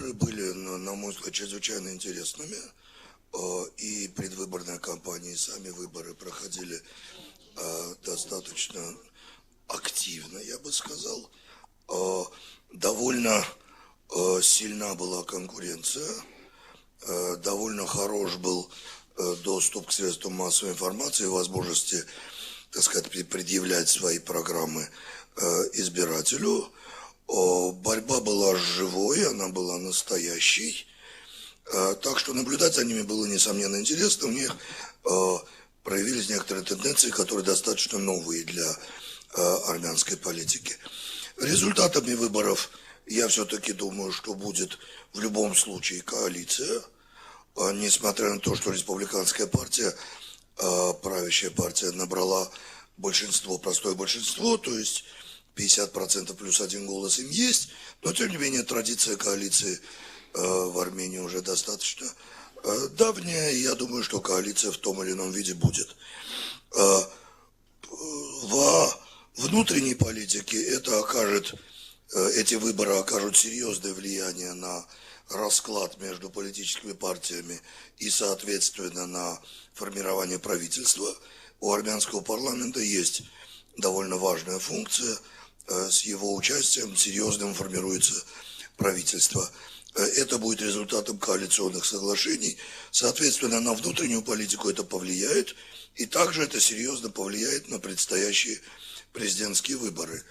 Выборы были, на мой взгляд, чрезвычайно интересными. И предвыборная кампания, и сами выборы проходили достаточно активно, я бы сказал. Довольно сильна была конкуренция, довольно хорош был доступ к средствам массовой информации, возможности, так сказать, предъявлять свои программы избирателю. Борьба была живой, она была настоящей. Так что наблюдать за ними было, несомненно, интересно. У них проявились некоторые тенденции, которые достаточно новые для армянской политики. Результатами выборов я все-таки думаю, что будет в любом случае коалиция. Несмотря на то, что республиканская партия, правящая партия, набрала большинство, простое большинство, то есть 50% плюс один голос им есть, но тем не менее традиция коалиции в Армении уже достаточно давняя, и я думаю, что коалиция в том или ином виде будет. Во внутренней политике эти выборы окажут серьезное влияние на расклад между политическими партиями и, соответственно, на формирование правительства. У армянского парламента есть довольно важная функция. С его участием серьезным формируется правительство. Это будет результатом коалиционных соглашений. Соответственно, на внутреннюю политику это повлияет. И также это серьезно повлияет на предстоящие президентские выборы.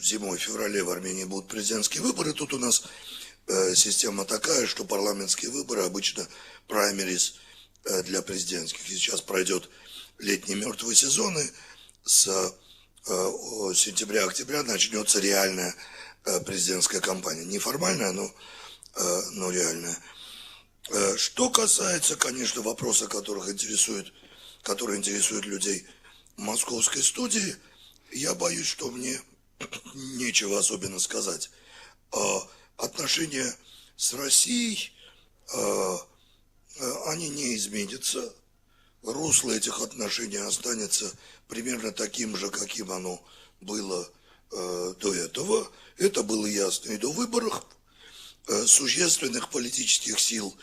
Зимой, в феврале в Армении будут президентские выборы. Тут у нас система такая, что парламентские выборы обычно праймериз для президентских. И сейчас пройдет летний мертвый сезон, и с сентября-октября начнется реальная президентская кампания. Неформальная, но реальная. Что касается, конечно, вопроса, который интересует людей московской студии, я боюсь, что мне нечего особенно сказать. Отношения с Россией, они не изменятся. Русло этих отношений останется примерно таким же, каким оно было до этого. Это было ясно и до выборов. Существенных политических сил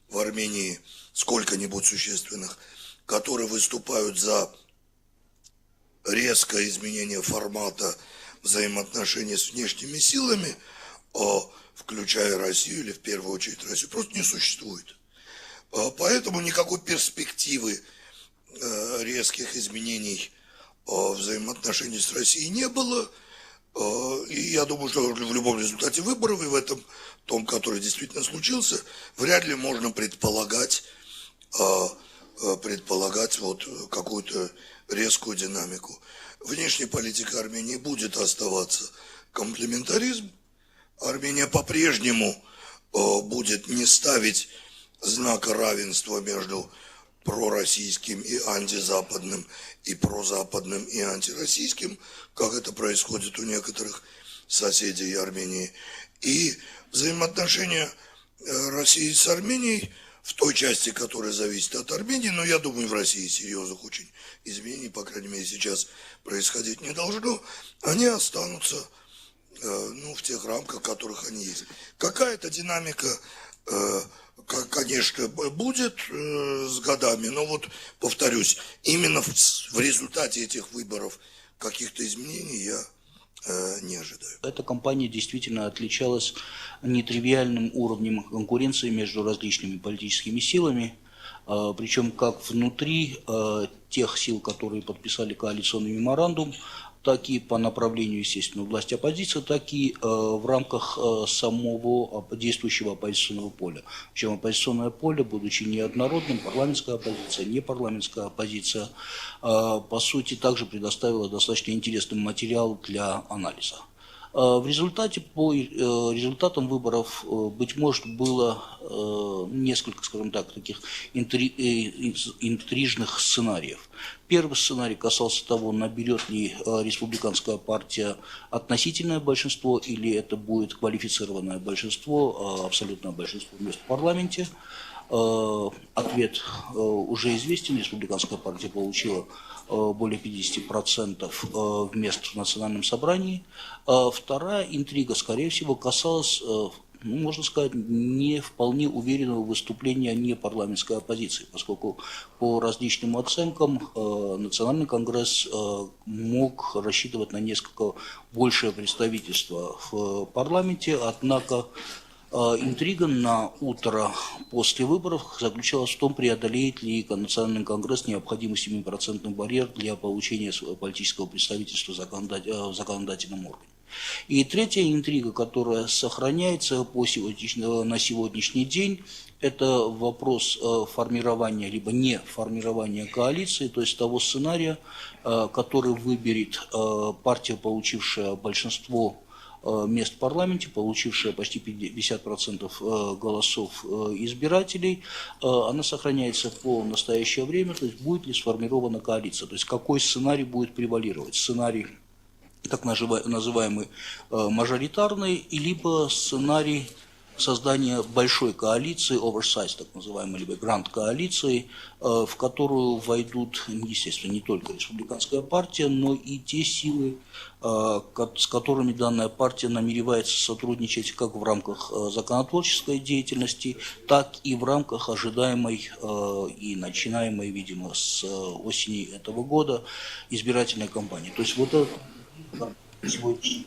в Армении, сколько-нибудь существенных, которые выступают за резкое изменение формата взаимоотношений с внешними силами, включая Россию или в первую очередь Россию, просто не существует. Поэтому никакой перспективы резких изменений взаимоотношений с Россией не было. И я думаю, что в любом результате выборов, и в том, который действительно случился, вряд ли можно предполагать вот какую-то резкую динамику. Внешняя политика Армении будет оставаться комплементаризм. Армения по-прежнему будет не ставить знака равенства между пророссийским и антизападным, и прозападным и антироссийским, как это происходит у некоторых соседей Армении. И взаимоотношения России с Арменией в той части, которая зависит от Армении, но я думаю, в России серьезных очень изменений, по крайней мере, сейчас происходить не должно, они останутся в тех рамках, в которых они есть. Какая-то динамика, конечно, будет с годами, но вот, повторюсь, именно в результате этих выборов каких-то изменений я не ожидаю. Эта кампания действительно отличалась нетривиальным уровнем конкуренции между различными политическими силами, причем как внутри тех сил, которые подписали коалиционный меморандум, так и по направлению, естественно, власти оппозиции, так и в рамках самого действующего оппозиционного поля. Причем оппозиционное поле, будучи неоднородным, парламентская оппозиция, непарламентская оппозиция, по сути, также предоставила достаточно интересный материал для анализа. В результате, по результатам выборов, быть может, было несколько, скажем так, таких интрижных сценариев. Первый сценарий касался того, наберет ли республиканская партия относительное большинство, или это будет квалифицированное большинство, абсолютное большинство мест в парламенте. Ответ уже известен. Республиканская партия получила более 50% мест в Национальном собрании. Вторая интрига, скорее всего, касалась, можно сказать, не вполне уверенного выступления непарламентской оппозиции, поскольку по различным оценкам Национальный конгресс мог рассчитывать на несколько большее представительство в парламенте, однако интрига на утро после выборов заключалась в том, преодолеет ли Национальный конгресс необходимый 7% барьер для получения политического представительства в законодательном органе. И третья интрига, которая сохраняется на сегодняшний день, это вопрос формирования либо не формирования коалиции, то есть того сценария, который выберет партия, получившая большинство мест в парламенте, получившая почти 50% голосов избирателей, она сохраняется по настоящее время, то есть будет ли сформирована коалиция, то есть какой сценарий будет превалировать, сценарий так называемый мажоритарный, либо сценарий создания большой коалиции, oversize, так называемой, либо гранд-коалиции, в которую войдут, естественно, не только республиканская партия, но и те силы, с которыми данная партия намеревается сотрудничать как в рамках законотворческой деятельности, так и в рамках ожидаемой и начинаемой, видимо, с осени этого года избирательной кампании. То есть вот это сегодня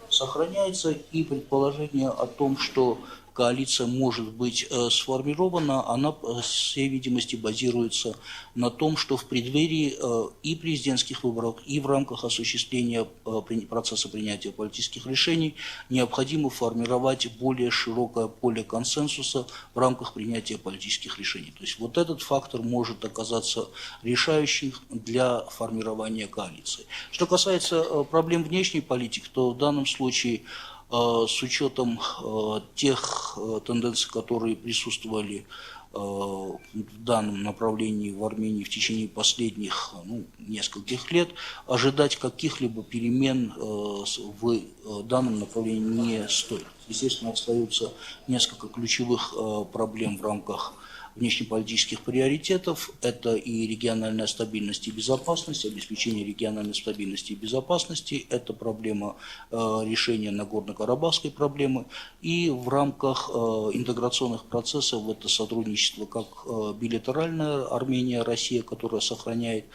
сохраняется, и предположение о том, что коалиция может быть сформирована, она, по всей видимости, базируется на том, что в преддверии и президентских выборов, и в рамках осуществления процесса принятия политических решений необходимо формировать более широкое поле консенсуса в рамках принятия политических решений. То есть вот этот фактор может оказаться решающим для формирования коалиции. Что касается проблем внешней политики, то в данном случае с учетом тех тенденций, которые присутствовали в данном направлении в Армении в течение последних нескольких лет, ожидать каких-либо перемен в данном направлении не стоит. Естественно, остаются несколько ключевых проблем в рамках внешнеполитических приоритетов. Это и региональная стабильность и безопасность, обеспечение региональной стабильности и безопасности, это проблема решения Нагорно-Карабахской проблемы, и в рамках интеграционных процессов это сотрудничество как билатеральная Армения-Россия, которая сохраняет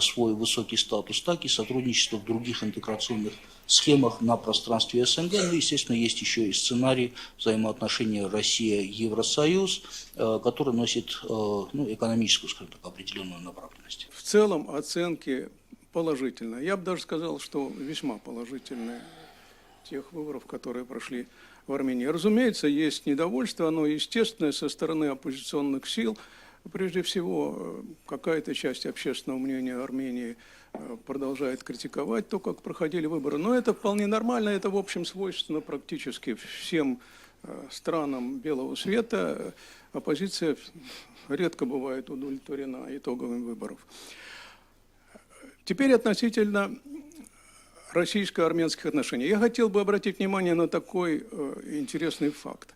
свой высокий статус, так и сотрудничество в других интеграционных схемах на пространстве СНГ. Ну, естественно, есть еще и сценарий взаимоотношения Россия-Евросоюз, который носит экономическую, скажем так, определенную направленность. В целом оценки положительные. Я бы даже сказал, что весьма положительные тех выборов, которые прошли в Армении. Разумеется, есть недовольство, оно естественное со стороны оппозиционных сил. Прежде всего, какая-то часть общественного мнения Армении продолжает критиковать то, как проходили выборы. Но это вполне нормально, это в общем свойственно практически всем странам белого света. Оппозиция редко бывает удовлетворена итогами выборов. Теперь относительно российско-армянских отношений. Я хотел бы обратить внимание на такой интересный факт.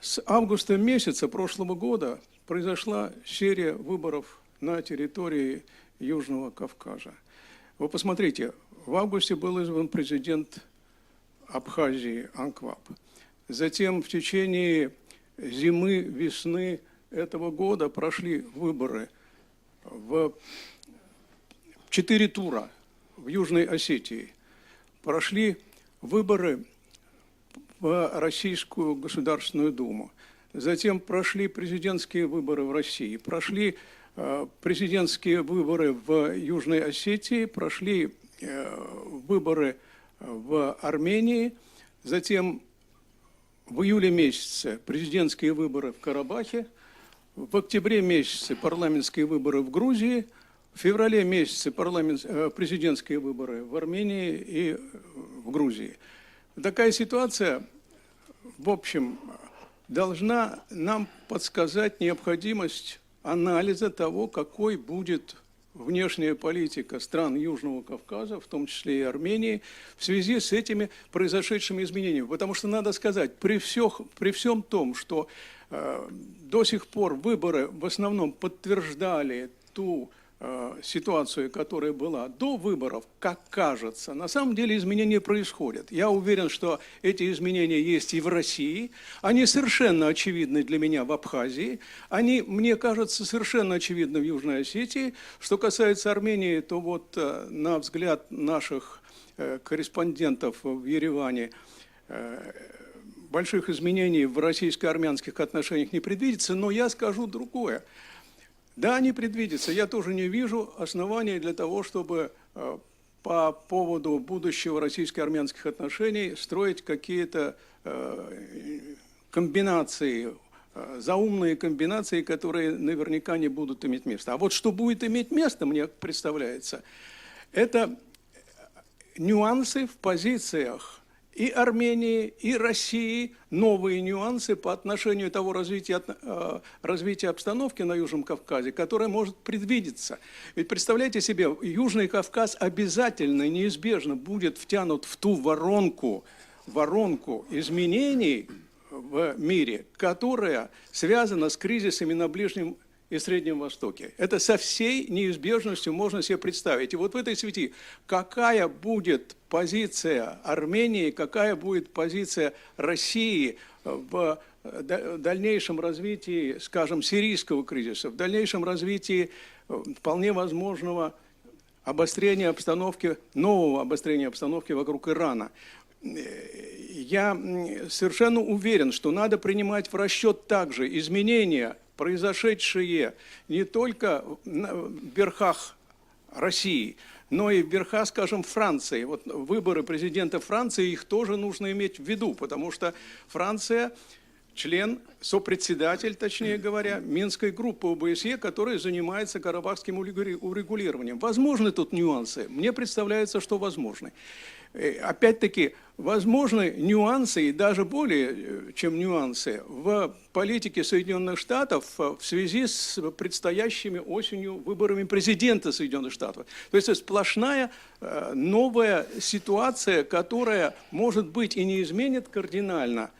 С августа месяца прошлого года произошла серия выборов на территории Южного Кавказа. Вы посмотрите, в августе был избран президент Абхазии Анкваб. Затем в течение зимы, весны этого года прошли выборы в 4 тура в Южной Осетии. Прошли выборы в Российскую Государственную Думу. Затем прошли президентские выборы в России, прошли президентские выборы в Южной Осетии, прошли выборы в Армении, затем в июле месяце президентские выборы в Карабахе, в октябре месяце парламентские выборы в Грузии, в феврале месяце президентские выборы в Армении и в Грузии. Такая ситуация, в общем, должна нам подсказать необходимость анализа того, какой будет внешняя политика стран Южного Кавказа, в том числе и Армении, в связи с этими произошедшими изменениями. Потому что, надо сказать, при всем том, что до сих пор выборы в основном подтверждали ту ситуацию, которая была до выборов, как кажется, на самом деле изменения происходят. Я уверен, что эти изменения есть и в России, они совершенно очевидны для меня в Абхазии, они, мне кажется, совершенно очевидны в Южной Осетии. Что касается Армении, то вот на взгляд наших корреспондентов в Ереване, больших изменений в российско-армянских отношениях не предвидится, но я скажу другое. Да, не предвидится. Я тоже не вижу оснований для того, чтобы по поводу будущего российско-армянских отношений строить какие-то комбинации, заумные комбинации, которые наверняка не будут иметь места. А вот что будет иметь место, мне представляется, это нюансы в позициях и Армении, и России, новые нюансы по отношению того развития обстановки на Южном Кавказе, которое может предвидеться. Ведь представляете себе, Южный Кавказ обязательно, неизбежно будет втянут в ту воронку изменений в мире, которая связана с кризисами на Ближнем и Среднем Востоке. Это со всей неизбежностью можно себе представить. И вот в этой связи, какая будет позиция Армении, какая будет позиция России в дальнейшем развитии, скажем, сирийского кризиса, в дальнейшем развитии вполне возможного обострения обстановки, нового обострения обстановки вокруг Ирана. Я совершенно уверен, что надо принимать в расчет также изменения, произошедшие не только в верхах России, но и в верхах, скажем, Франции. Вот выборы президента Франции, их тоже нужно иметь в виду, потому что Франция член, сопредседатель, точнее говоря, Минской группы ОБСЕ, которая занимается карабахским урегулированием. Возможны тут нюансы? Мне представляется, что возможны. Опять-таки, возможны нюансы, и даже более чем нюансы, в политике Соединенных Штатов в связи с предстоящими осенью выборами президента Соединенных Штатов. То есть это сплошная новая ситуация, которая, может быть, и не изменит кардинально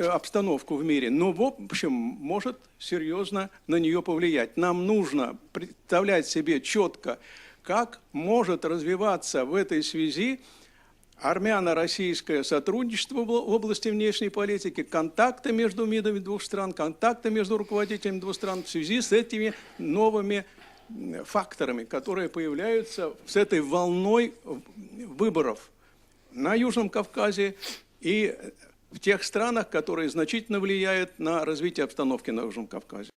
обстановку в мире, но, в общем, может серьезно на нее повлиять. Нам нужно представлять себе четко, как может развиваться в этой связи армяно-российское сотрудничество в области внешней политики, контакты между МИДами двух стран, контакты между руководителями двух стран в связи с этими новыми факторами, которые появляются с этой волной выборов на Южном Кавказе и в тех странах, которые значительно влияют на развитие обстановки на Южном Кавказе.